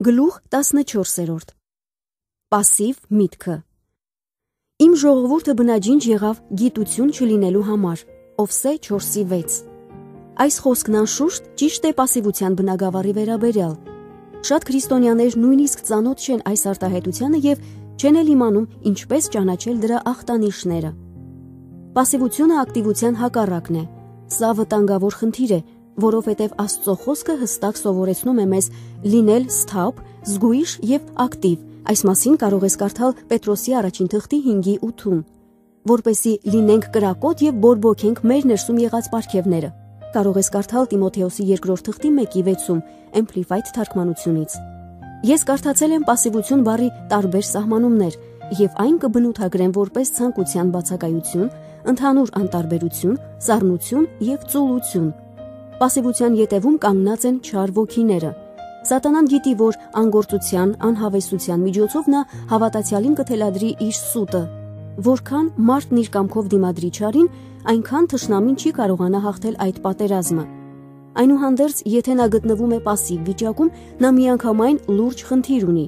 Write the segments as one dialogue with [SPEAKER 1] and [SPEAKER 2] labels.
[SPEAKER 1] Գլուխ 14. Պասիվ միտքը։ Իմ ժողովուրդը բնաջինջ եղավ գիտություն չլինելու համար, Ովսե 4:6։ Այս խոսքն անշուշտ ճիշտ է պասիվության բնագավառի վերաբերյալ։ Շատ քրիստոնյաներ նույնիսկ ծանոթ չեն այս արտահայտությանը եւ չեն էլ իմանում ինչպես ճանաչել դրա ախտանիշները։ Պասիվությունը ակտիվության հակառակն է։ Սա վտանգավոր խնդիր է, որովհետև Աստծո խոսքը հստակ սովորեցնում է մեզ լինել սթափ, զգույշ եւ ակտիվ։ Այս մասին կարող ես կարդալ Պետրոսի առաջին թղթի 5:8-ում, որպեսզի լինենք կրակոտ եւ բորբոքենք մեր ներսում եղած պարգևները։ Կարող ես կարդալ Տիմոթեոսի 2-րդ թղթի 1:6-ում, Amplified թարգմանությունից։ Ես կարդացել եմ պասիվություն բառի տարբեր սահմանումներ եւ այն կբնութագրեմ որպես ցանկության բացակայություն, ընդհանուր անտարբերություն, սառնություն եւ ծուլություն։ Պասիվության ետևում կանգնած են չար ոգիները։ Սատանան գիտի, որ անգործության, անհավեսության միջոցով նա հավատացյալին կթելադրի իր սուտը։ Որքան մարդն իր կամքով դիմադրի չարին, այնքան թշնամին չի կարողանա հաղթել այդ պատերազմը։ Այնուհանդերձ, եթե նա գտնվում է պասիվ վիճակում, նա միանգամայն լուրջ խնդիր ունի։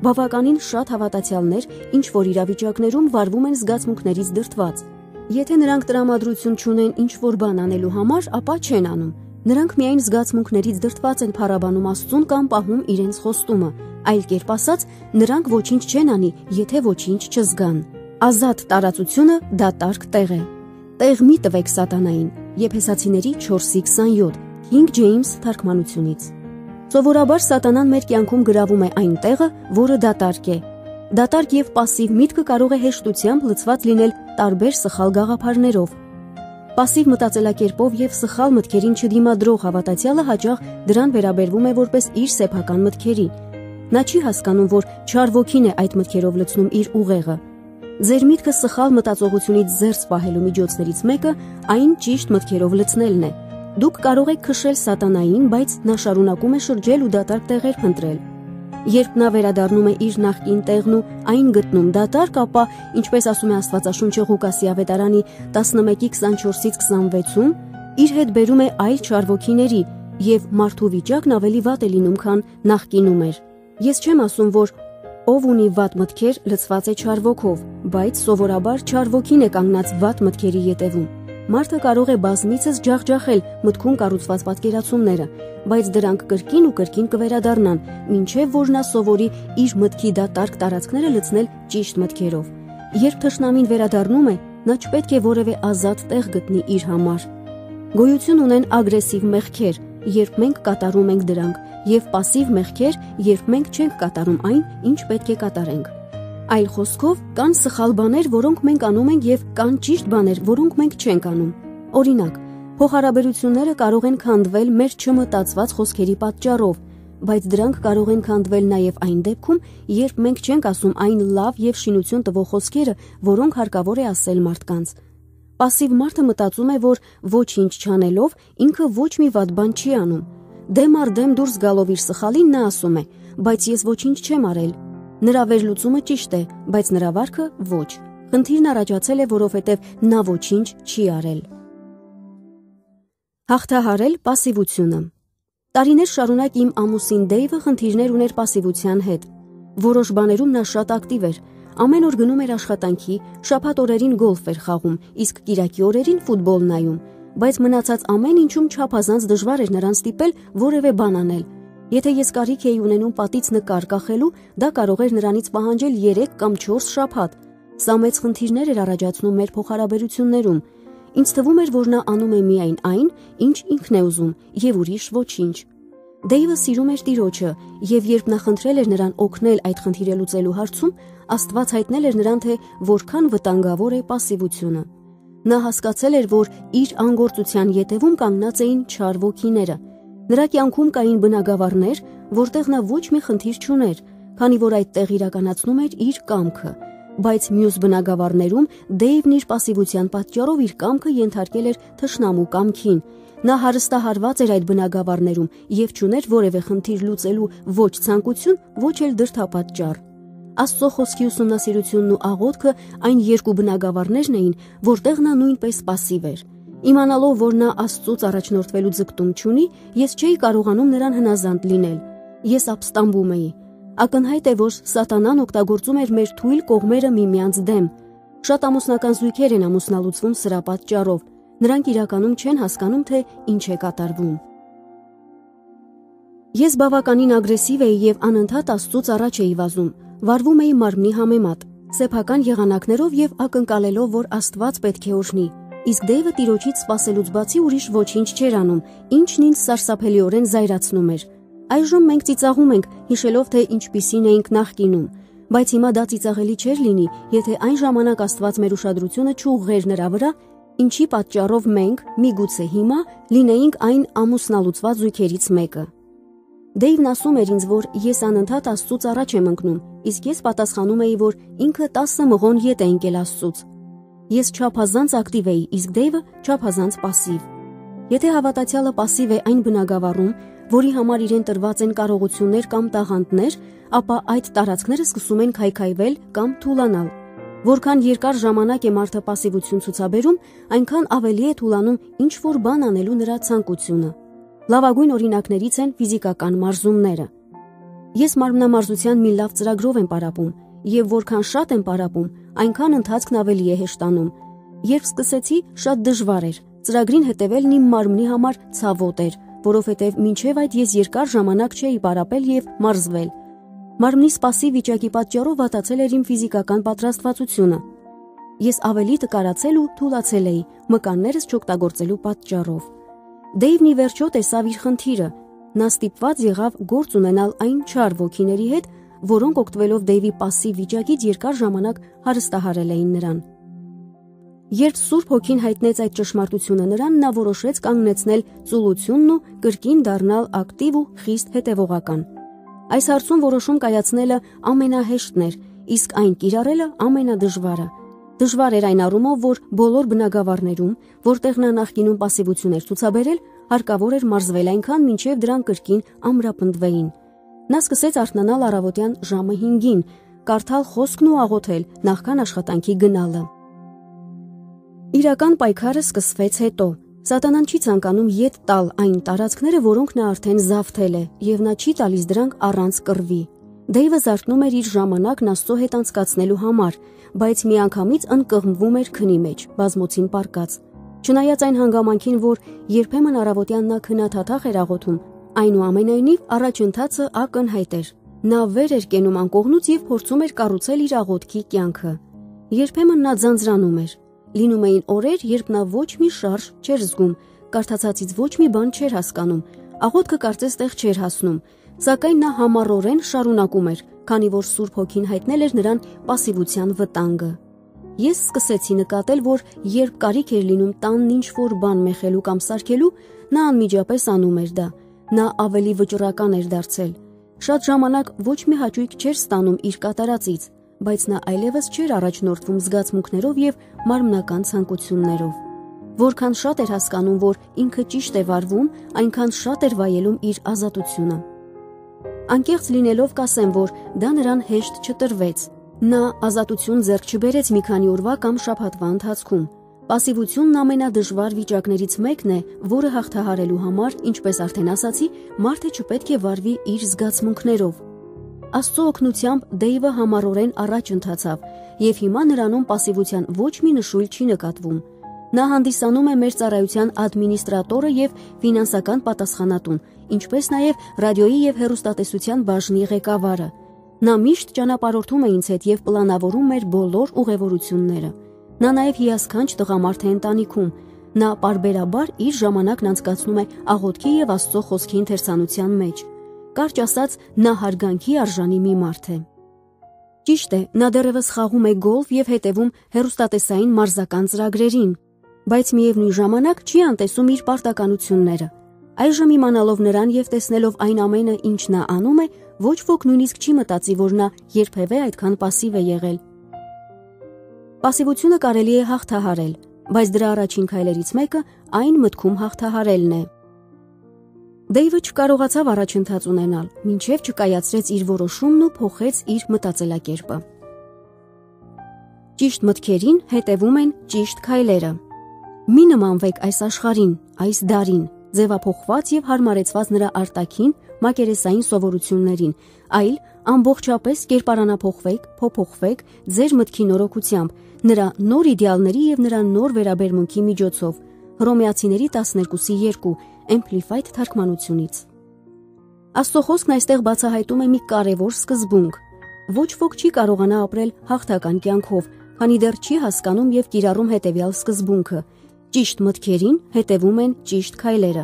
[SPEAKER 1] Բավականին շատ հավատացյալներ ինչ որ իրավիճակներում վարվում են զգացմունքներից դրդված։ Եթե նրանք տրամադրություն չունեն ինչ որ բան անելու համար, ապա չեն անում։ Նրանք միայն զգացմունքներից դրդված են փառաբանում Աստծուն կամ պահում իրենց խոստումը, այլ կերպ ասած, նրանք ոչինչ չեն անի, եթե ոչինչ չզգան։ Ազատ տարածությունը դատարկ տեղ է։ Տեղ մի տվեք սատանային։ Եփեսացիների 4:27, King James թարգմանությունից։ Սովորաբար սատանան մեր կյանքում գրավում է այն տեղը, որը դատարկ է։ Դատարկ եւ պասիվ միտքը կարող է հեշտությամբ լցված լինել տարբեր սխալ գաղափարներով։ Պասիվ մտածելակերպով եւ սխալ մտքերին չդիմադրող հավատացյալը հաճախ դրան վերաբերվում է որպես իր սեփական մտքերի։ Նա չի հասկանում, որ չար ոգին է այդ մտքերով լցնում իր ուղեղը։ Ձեր միտքը սխալ մտածողությունից զերծ պահելու միջոցներից մեկը այն ճիշտ մտքերով լցնելն է։ Դուք կարող եք քշել սատանային, բայց նա շարունակում է շրջել ու դատարկ տեղեր փնտրել։ Երբ նա վերադառնում է իր նախկին տեղն ու այն գտնում դատարկ, ապա, ինչպես ասում է Աստվածաշունչը Ղուկասի ավետարանի 11:24-26-ում, իր հետ բերում է այլ չար ոգիների եւ մարդու վիճակն ավելի վատ է լինում, քան նախկինում էր։ Ես չեմ ասում, որ ով ունի վատ մտքեր, լցված է չար ոգով, բայց սովորաբար չար ոգին է կանգնած վատ մտքերի ետևում։ Մարդը կարող է բազմիցս ջախջախել մտքում կառուցված պատկերացումները, բայց դրանք կրկին ու կրկին կվերադառնան, մինչև որ նա սովորի իր մտքի դատարկ տարածքները լցնել ճիշտ մտքերով։ Երբ թշնամին վերադառնում է, նա չպետք է որևէ ազատ տեղ գտնի իր համար։ Գոյություն ունեն ագրեսիվ մեղքեր, երբ մենք կատարում ենք դրանք, եւ պասիվ մեղքեր, երբ մենք չենք կատարում այն, ինչ պետք է կատարենք։ Այլ խոսքով, կան սխալ բաներ, որոնք մենք անում ենք եւ կան ճիշտ բաներ, որոնք մենք չենք անում։ Օրինակ, փոխհարաբերությունները կարող են քանդվել մեր չմտածված խոսքերի պատճառով, բայց դրանք կարող են քանդվել նաեւ այն դեպքում, երբ մենք չենք ասում այն լավ եւ շինություն տվող խոսքերը, որոնք հարկավոր է ասել մարդկանց։ Պասիվ մարդը մտածում է, որ ոչինչ չանելով ինքը ոչ մի վատ բան չի անում։ Դեմ առ դեմ դուրս գալով իր սխալին նա ասում է. բայց ես ոչինչ չեմ արել։ Նրա վերլուծումը ճիշտ է, բայց նրա վարքը ոչ։ Խնդիրն առաջացել է, որովհետև նա ոչինչ չի արել։ Հաղթահարել պասիվությունը։ Տարիներ շարունակ իմ ամուսին Դեյվը խնդիրներ ուներ պասիվության հետ։ Որոշ բաներում նա շատ ակտիվ էր։ Ամեն օր գնում էր աշխատանքի, շաբաթ օրերին գոլֆ էր խաղում, իսկ կիրակի օրերին ֆուտբոլ նայում, բայց մնացած ամեն ինչում չափազանց դժվար էր նրան ստիպել որևէ բան անել։ Եթե ես կարիք էի ունենում պատից նկար կախելու, դա կարող էր նրանից պահանջել 3 կամ 4 շաբաթ։ Սա մեծ խնդիրներ էր առաջացնում մեր փոխհարաբերություններում։ Ինձ թվում էր, որ նա անում է միայն այն, ինչ ինքն է ուզում, եւ ուրիշ ոչինչ։ Դեյվը սիրում էր Տիրոջը, եւ երբ նա խնդրել էր նրան օգնել այդ խնդիրը լուծելու հարցում, Աստված հայտնել էր նրան, թե որքան վտանգավոր է պասիվությունը։ Նա հասկացել էր, որ իր անգործության ետևում կանգնած էին չար ոգիները։ Նրա կյանքում կային բնագավառներ, որտեղ նա ոչ մի խնդիր չուներ, քանի որ այդտեղ իրականացնում էր իր կամքը, բայց մյուս բնագավառներում Դեյվն իր պասիվության պատճառով իր կամքը ենթարկել էր թշնամու կամքին։ Նա հարստահարված էր այդ բնագավառներում եւ չուներ որևէ խնդիր լուծելու ոչ ցանկություն, ոչ էլ դրդապատճառ։ Աստծո խոսքի ուսումնասիրությունն ու աղոթքը այն երկու բնագավառներն էին, որտեղ նա նույնպես պասիվ էր։ Իմանալով, որ նա Աստծուց առաջնորդվելու ձգտում չունի, ես չէի կարողանում նրան հնազանդ լինել։ Ես ապստամբում էի։ Ակնհայտ է, որ Սատանան օգտագործում էր մեր թույլ կողմերը միմյանց դեմ։ Շատ ամուսնական զույգեր են ամուսնալուծվում սրա պատճառով։ Նրանք իրականում չեն հասկանում, թե ինչ է կատարվում։ Ես բավականին ագրեսիվ էի եւ անընդհատ Աստծուց առաջ էի վազում։ Վարվում էի մարմնի համեմատ, սեփական եղանակներով եւ ակնկալելով, որ Աստված պետք է օրհնի։ Իսկ Դեյվը Տիրոջից սпасելուց բացի ուրիշ ոչինչ չէր անում, ինչն ինձ սարսափելիորեն զայրացնում էր։ Այժմ մենք ծիծաղում ենք, հիշելով, թե ինչպիսին էինք նախկինում, բայց հիմա դա ծիծաղելի չէր լինի, եթե այն ժամանակ Աստված մեր ուշադրությունը չուղղեր նրա վրա, ինչի պատճառով մենք, միգուցե հիմա, լինեինք այն ամուսնալուծված զույգերից մեկը։ Դեյվն ասում էր ինձ, որ ես անընդհատ Աստծուց առաջ եմ ընկնում, իսկ ես պատասխանում էի, որ ինքը 10 մղոն ետ է ընկել Աստծուց։ Ես չափազանց ակտիվ էի, իսկ Դեյվը չափազանց пассив։ Եթե հավատացյալը пассив է այն բնագավառում, որի համար իրեն տրված են կարողություններ կամ տաղանդներ, ապա այդ տարածքները սկսում են քայքայվել կամ թուլանալ։ Որքան երկար ժամանակ է մարդը пассивություն ցուցաբերում, այնքան ավելի է թուլանում ինչ որ բան անելու նրա ցանկությունը։ Լավագույն օրինակներից են ֆիզիկական մարզումները։ Ես մարմնամարզության մի լավ ծրագրով եմ պարապում, եւ որքան շատ եմ պարապում, այնքան ընթացքն ավելի է հեշտանում։ Երբ սկսեցի, շատ դժվար էր։ Ծրագրին հետևելն իմ մարմնի համար ցավոտ էր, որովհետև մինչև այդ ես երկար ժամանակ չէի պարապել եւ մարզվել։ Մարմնի пассив վիճակի պատճառով վատացել էր իմ ֆիզիկական պատրաստվածությունը։ Ես ավելի տկարացել ու թուլացել էի մկաններս չօգտագործելու պատճառով։ Դեյվն ի վերջո տեսավ իր խնդիրը։ Նա ստիպված եղավ գործ ունենալ այն չար ոգիների հետ, որոնք օգտվելով Դեյվի пассив վիճակից երկար ժամանակ հարստահարել էին նրան։ Երբ Սուրբ Հոգին հայտնեց այդ ճշմարտությունը նրան, նա որոշեց կանգնեցնել ծուլությունն ու կրկին դառնալ ակտիվ ու խիստ հետևողական։ Այս հարցում որոշում կայացնելը ամենահեշտն էր, իսկ այն կիրառելը ամենադժվարը։ Դժվար էր այն առումով, որ բոլոր բնագավառներում, որտեղ նա նախկինում пассивություն էր ցուցաբերել, հարկավոր էր մարզվել այնքան, մինչև դրանք կրկին ամրապնդվեին։ Նա սկսեց արթնանալ առավոտյան ժամը 5-ին, կարդալ խոսքն ու աղոթել նախքան աշխատանքի գնալը։ Իրական պայքարը սկսվեց հետո։ Սատանան չի ցանկանում ետ տալ այն տարածքները, որոնք նա արդեն զավթել է, եւ նա չի տալիս դրանք առանց կռվի։ Դեյվը զարթնում էր իր ժամանակն Աստծո հետ անցկացնելու համար, բայց միանգամից ընկղմվում էր քնի մեջ, բազմոցին պառկած։ Չնայած այն հանգամանքին, որ երբեմն առավոտյան նա քնաթաթախ էր աղոթում, այնուամենայնիվ առաջընթացը ակնհայտ էր։ Նա վեր էր կենում անկողնուց եւ փորձում էր կառուցել իր աղոթքի կյանքը։ Երբեմն նա ձանձրանում էր։ Լինում էին օրեր, երբ նա ոչ մի շարժ չէր զգում, կարդացածից ոչ մի բան չէր հասկանում, աղոթքը կարծես տեղ չէր հասնում, սակայն նա համառորեն շարունակում էր, քանի որ Սուրբ Հոգին հայտնել էր նրան пассивության վտանգը։ Ես սկսեցի նկատել, որ երբ կարիք էր լինում տանն ինչ-որ բան մեխելու կամ սարքելու, նա անմիջապես անում էր դա։ Նա ավելի վճռական էր դարձել։ Շատ ժամանակ ոչ մի հաճույք չէր ստանում իր կատարածից, բայց նա այլևս չէր առաջնորդվում զգացմունքներով եւ մարմնական ցանկություններով։ Որքան շատ էր հասկանում, որ ինքը ճիշտ է վարվում, այնքան շատ էր վայելում իր ազատությունը։ Անկեղծ լինելով կասեմ, որ դա նրան հեշտ չտրվեց։ Նա ազատություն ձեռք չբերեց մի քանի օրվա կամ շաբաթվա ընթացքում։ Պասիվությունն ամենադժվար վիճակներից մեկն է, որը հաղթահարելու համար, ինչպես արդեն ասացի, մարդը չպետք է վարվի իր զգացմունքներով։ Աստծո օգնությամբ Դեյվը համառորեն առաջ ընթացավ, եւ հիմա նրանում պասիվության ոչ մի նշույլ չի նկատվում։ Նա հանդիսանում է մեր ծառայության ադմինիստրատորը եւ ֆինանսական պատասխանատուն, ինչպես նաեւ ռադիոյի եւ հեռուստատեսության բաժնի ղեկավարը։ Նա միշտ ճանապարհորդում է ինձ հետ եւ պլանավորում մեր բոլոր ուղևորությունները։ Նա նաեւ հիասքանչ տղամարդ է ընտանիքում։ Նա պարբերաբար իր ժամանակն անցկացնում է աղոթքի եւ Աստծո խոսքի ընթերցանության մեջ։ Կարճ ասած, նա հարգանքի արժանի մի մարդ է։ Ճիշտ է, նա դեռևս խաղում է գոլֆ եւ հետևում հեռուստատեսային մարզական ծրագրերին, բայց միևնույն ժամանակ չի անտեսում իր պարտականությունները։ Այժմ իմանալով նրան եւ տեսնելով այն ամենը, ինչ նա անում է, ոչ ոք նույնիսկ չի մտածի, որ նա երբևէ այդքան пассив է եղել։ Պասիվությունը կարելի է հաղթահարել, բայց դրա առաջին քայլերից մեկը այն մտքում հաղթահարելն է։ Դեյվը չկարողացավ առաջընթաց ունենալ, մինչև չկայացրեց իր որոշումն ու փոխեց իր մտածելակերպը։ Ճիշտ մտքերին հետևում են ճիշտ քայլերը։ Մի նմանվեք այս աշխարհին, այս դարին, ձևափոխված եւ հարմարեցված նրա արտաքին մակերեսային սովորություններին, այլ ամբողջապես փոփոխվեք ձեր մտքի նորոգությամբ, նրա նոր իդեալների եւ նրա նոր վերաբերմունքի միջոցով։ Հռոմեացիների 12:2 Amplified թարգմանությունից։ Աստծո խոսքն այստեղ բացահայտում է մի կարևոր սկզբունք։ Ոչ ոք չի կարողանա ապրել հաղթական կյանքով, քանի դեռ չի հասկանում եւ կիրառում հետեւյալ սկզբունքը. ճիշտ մտքերին հետևում են ճիշտ քայլերը։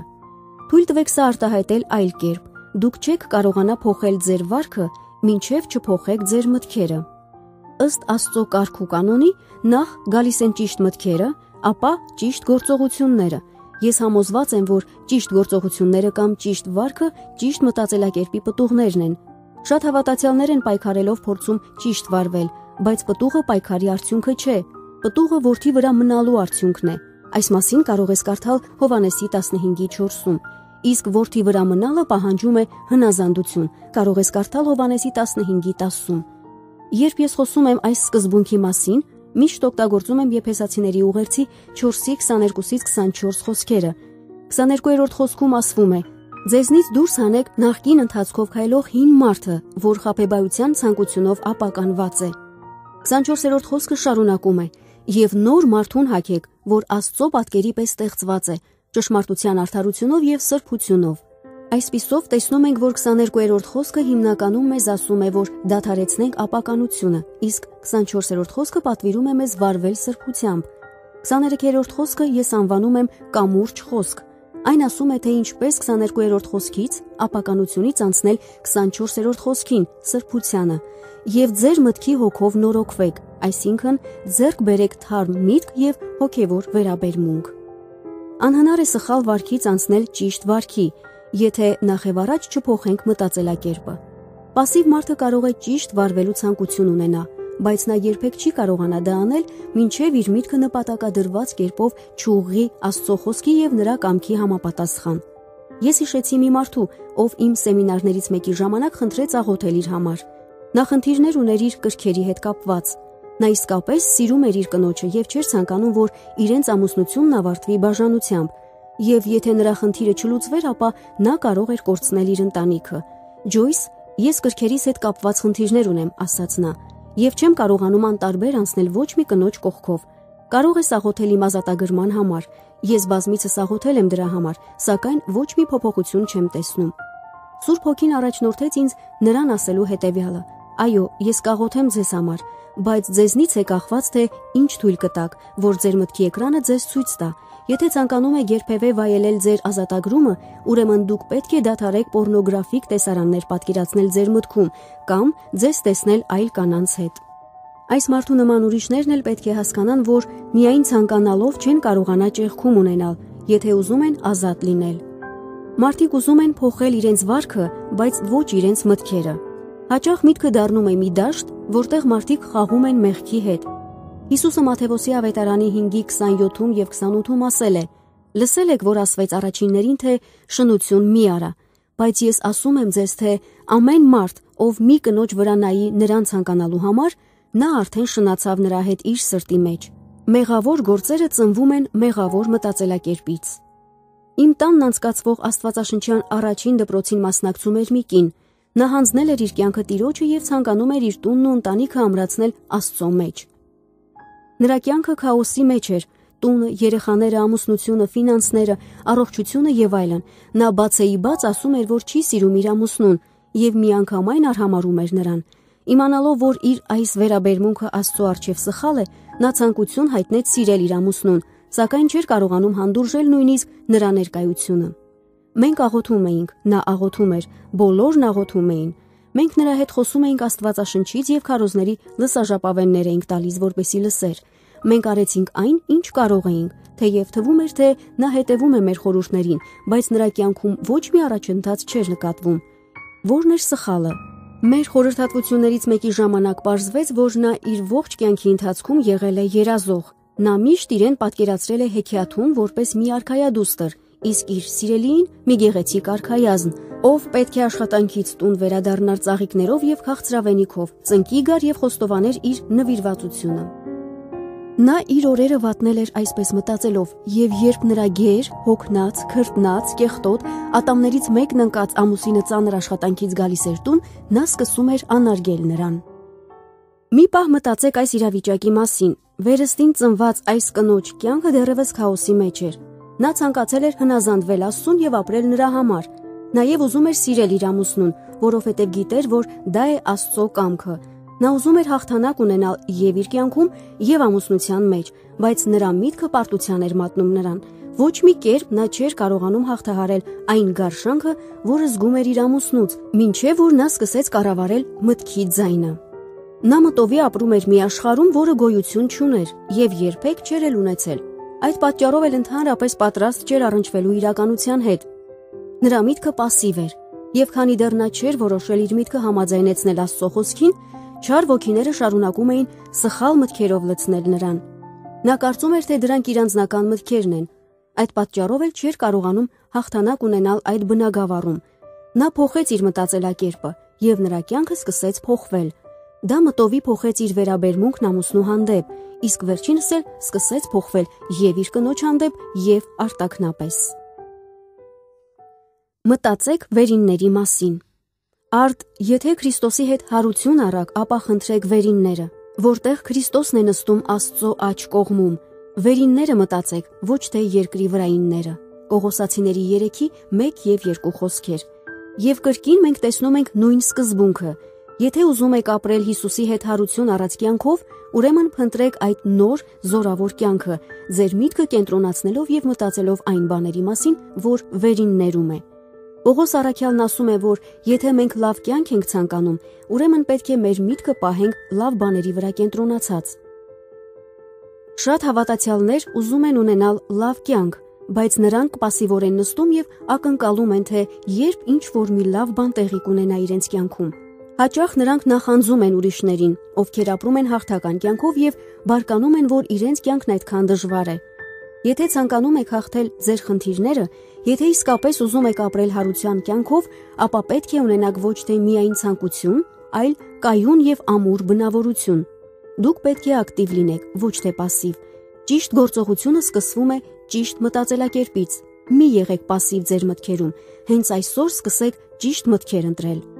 [SPEAKER 1] Թույլ տվեք սա արտահայտել այլ կերպ։ Դուք չեք կարողանա փոխել ձեր վարքը, մինչև չփոխեք ձեր մտքերը։ Ըստ Աստծո կարգ ու կանոնի, նախ գալիս են ճիշտ մտքերը, ապա ճիշտ գործողությունները։ Ես համոզված եմ, որ ճիշտ գործողությունները կամ ճիշտ վարքը ճիշտ մտածելակերպի պտուղներն են։ Շատ հավատացյալներ են պայքարելով փորձում ճիշտ վարվել, բայց պտուղը պայքարի արդյունքը չէ։ Պտուղը որդի վրա մնալու արդյունքն է։ Այս մասին կարող ես կարդալ Հովհաննեսի 15:4-ում։ Իսկ որդի վրա մնալը պահանջում է հնազանդություն։ Կարող ես կարդալ Հովհաննեսի 15:10-ում։ Երբ ես խոսում եմ այս սկզբունքի մասին, միշտ օգտագործում եմ Եփեսացիների ուղերձի 4:22-24 խոսքերը։ 22-րդ խոսքում ասվում է. Ձեզնից դուրս հանեք նախկին ընթացքով քայլող հին մարդը, որ խաբեբայության ցանկությունով ապականված է։ 24-րդ խոսքը շարունակում է. Եվ նոր մարդուն հագեք, որ Աստծո պատկերի պես ստեղծված է, ճշմարտության արդարությունով եւ սրբությունով։ Այսպիսով տեսնում ենք, որ 22-րդ խոսքը հիմնականում մեզ ասում է, որ դադարեցնենք ապականությունը, իսկ 24-րդ խոսքը պատվիրում է մեզ վարվել սրբությամբ։ 23-րդ խոսքը ես անվանում եմ կամուրջ խոսք։ Այն ասում է, թե ինչպես 22-րդ խոսքից ապականությունից անցնել 24-րդ խոսքին, սրբությանը, եւ ձեր մտքի հոգով նորոգվեք, այսինքն ձեռք բերեք թարմ միտք եւ հոգեվոր վերաբերմունք։ Անհնար է սխալ վարքից անցնել ճիշտ վարքի, եթե նախևառաջ չփոխենք մտածելակերպը։ Պասիվ մարդը կարող է ճիշտ վարվելու ցանկություն ունենա, բայց նա երբեք չի կարողանա դա անել, մինչև իր միտքը նպատակադրված կերպով չուղղի Աստծո խոսքի եւ նրա կամքի համապատասխան։ Ես հիշեցի մի մարդու, ով իմ սեմինարներից մեկի ժամանակ խնդրեց աղոթել իր համար։ Նա խնդիրներ ուներ իր կրքերի հետ կապված։ Նա իսկապես սիրում էր իր կնոջը եւ չէր ցանկանում, որ իրենց ամուսնությունն ավարտվի բաժանությամբ, եւ եթե նրա խնդիրը չլուծվեր, ապա նա կարող էր կորցնել իր ընտանիքը։ Ջոյս, ես կրքերիս հետ կապված խնդիրներ ունեմ, ասաց նա, եւ չեմ կարողանում անտարբեր անցնել ոչ մի կնոջ կողքով։ Կարող ես աղոթել իմ ազատագրման համար։ Ես բազմիցս աղոթել եմ դրա համար, սակայն ոչ մի փոփոխություն չեմ տեսնում։ Սուրբ Հոգին առաջնորդեց ինձ նրան ասելու հետեւյալը. Այո, ես կաղոթեմ ձեզ համար, բայց ձեզնից է կախված, թե ինչ թույլ կտաք, որ ձեր մտքի էկրանը ձեզ ցույց տա։ Եթե ցանկանում եք երբևէ վայելել ձեր ազատագրումը, ուրեմն դուք պետք է դադարեք պոռնոգրաֆիկ տեսարաններ պատկերացնել ձեր մտքում կամ ձեզ տեսնել այլ կանանց հետ։ Այս մարդու նման ուրիշներն էլ պետք է հասկանան, որ միայն ցանկանալով չեն կարողանա ճեղքում ունենալ, եթե ուզում են ազատ լինել։ Մարդիկ ուզում են փոխել իրենց վարքը, բայց ոչ իրենց մտքերը։ Հաճախ միտքը դառնում է մի դաշտ, որտեղ մարդիկ խաղում են մեղքի հետ։ Հիսուսը Մատթեոս ավետարանի 5:27 եւ 28-ում ասել է. Լսել եք, որ ասվեց առաջիններին, թե շնություն մի արա, բայց ես ասում եմ ձեզ, թե ամեն մարդ, ով մի կնոջ վրա նայի նրան ցանկանալու համար, նա արդեն շնացավ նրա հետ իր սրտի մեջ։ Մեղավոր գործերը ծնվում են մեղավոր մտածելակերպից։ Իմ տանն անցկացվող Աստվածաշնչյան առաջին դպրոցին մասնակցում էր մի կին։ Նա հանձնել էր իր կյանքը Տիրոջը եւ ցանկանում էր իր տունն ու ընտանիքը ամրացնել Աստծո մեջ։ Նրա կյանքը քաոսի մեջ էր, տունը, երեխաները, ամուսնությունը, ֆինանսները, առողջությունը եւ այլն։ Նա բացեիբաց ասում էր, որ չի սիրում իր ամուսնուն եւ միանգամայն արհամարհում էր նրան։ Իմանալով, որ իր այս վերաբերմունքը Աստծո առջև սխալ է, նա ցանկություն հայտնեց սիրել իր ամուսնուն, սակայն չէր կարողանում հանդուրժել նույնիսկ նրա ներկայությունը։ Մենք աղոթում էինք, նա աղոթում էր, բոլորն աղոթում էին։ Մենք նրա հետ խոսում էինք Աստվածաշնչից եւ քարոզների լսաժապավեններ էինք տալիս, որպեսզի լսեր։ Մենք արեցինք այն, ինչ կարող էինք, թեև թվում էր, թե նա հետևում է մեր խորհուրդներին, բայց նրա կյանքում ոչ մի առաջընթաց չէր նկատվում։ Որն էր սխալը։ Մեր խորհրդատվություններից մեկի ժամանակ պարզվեց, որ նա իր ողջ կյանքի ընթացքում եղել է երազող։ Նա միշտ իրեն պատկերացրել է հեքիաթում որպես մի արքայադուստր, իսկ իր սիրելիին մի գեղեցիկ արքայազն, ով պետք է աշխատանքից տուն վերադառնար ծաղիկներով եւ քաղցրավենիքով, ծնկի գար եւ խոստովաներ իր նվիրվածությունը։ Նա իր օրերը վատնել էր այսպես մտածելով, եւ երբ նրա գեր, հոգնած, քրտնած, կեղտոտ, ատամներից մեկն ընկած ամուսինը ծանր աշխատանքից գալիս էր տուն, նա սկսում էր անարգել նրան։ Մի պահ մտածեք այս իրավիճակի մասին։ Վերստին ծնված այս կնոջ կյանքը դեռևս քաոսի մեջ էր։ Նա ցանկացել էր հնազանդվել Աստծուն եւ ապրել նրա համար։ Նաեւ ուզում էր սիրել իր ամուսնուն, որովհետեւ գիտեր, որ դա է Աստծո կամքը։ Նա ուզում էր հաղթանակ ունենալ եւ իր կյանքում եւ ամուսնության մեջ, բայց նրա միտքը պարտության էր մատնում նրան։ Ոչ մի կերպ նա չէր կարողանում հաղթահարել այն գարշանքը, որը զգում էր իր ամուսնուց, մինչեւ որ նա սկսեց կառավարել մտքի ձայնը։ Նա մտովի ապրում էր մի աշխարհում, որը գոյություն չուներ եւ երբեք չէր էլ ունեցել։ Այդ պատճառով էլ ընդհանրապես պատրաստ չէր առնչվելու իրականության հետ։ Նրա միտքը пассив էր, եւ քանի դեռ նա չէր որոշել իր միտքը համաձայնեցնել Աստծո խոսքին, չար ոգիները շարունակում էին սխալ մտքերով լցնել նրան։ Նա կարծում էր, թե դրանք իր անձնական մտքերն են։ Այդ պատճառով էլ չէր կարողանում հաղթանակ ունենալ այդ բնագավառում։ Նա փոխեց իր մտածելակերպը եւ նրա կյանքը սկսեց փոխվել։ Դա մտովի փոխեց իր վերաբերմունքն ամուսնու հանդեպ, իսկ վերջինս էլ սկսեց փոխվել եւ իր կնոջ հանդեպ եւ արտաքնապես։ Մտածեք վերինների մասին։ Արդ, եթե Քրիստոսի հետ հարություն առաք, ապա խնդրեք վերինները, որտեղ Քրիստոսն է նստում Աստծո աջ կողմում։ Վերինները մտածեք, ոչ թե երկրի վրայինները։ Կողոսացիների 3-ի 1 եւ 2 խոսքեր։ Եվ կրկին մենք տեսնում ենք նույն սկզբունքը։ Եթե ուզում եք ապրել Հիսուսի հետ հարություն առած կյանքով, ուրեմն փնտրեք այդ նոր զորավոր կյանքը, ձեր միտքը կենտրոնացնելով եւ մտածելով այն բաների մասին, որ վերիններում է։ Պողոս առաքյալն ասում է, որ եթե մենք լավ կյանք ենք ցանկանում, ուրեմն պետք է մեր միտքը պահենք լավ բաների վրա կենտրոնացած։ Շատ հավատացյալներ ուզում են ունենալ լավ կյանք, բայց նրանք пассивորեն նստում եւ ակնկալում են, թե երբ ինչ որ մի լավ բան տեղի կունենա իրենց կյանքում։ Հաճախ նրանք նախանձում են ուրիշներին, ովքեր ապրում են հաղթական կյանքով եւ բարկանում են, որ իրենց կյանքն այդքան դժվար է։ Եթե ցանկանում եք հաղթել ձեր խնդիրները, եթե իսկապես ուզում եք ապրել հարության կյանքով, ապա պետք է ունենաք ոչ թե միայն ցանկություն, այլ կայուն եւ ամուր բնավորություն։ Դուք պետք է ակտիվ լինեք, ոչ թե пассив։ Ճիշտ գործողությունը սկսվում է ճիշտ մտածելակերպից։ Մի եղեք пассив ձեր մտքերում, հենց այսօր սկսեք ճիշտ մտքեր ընտրել։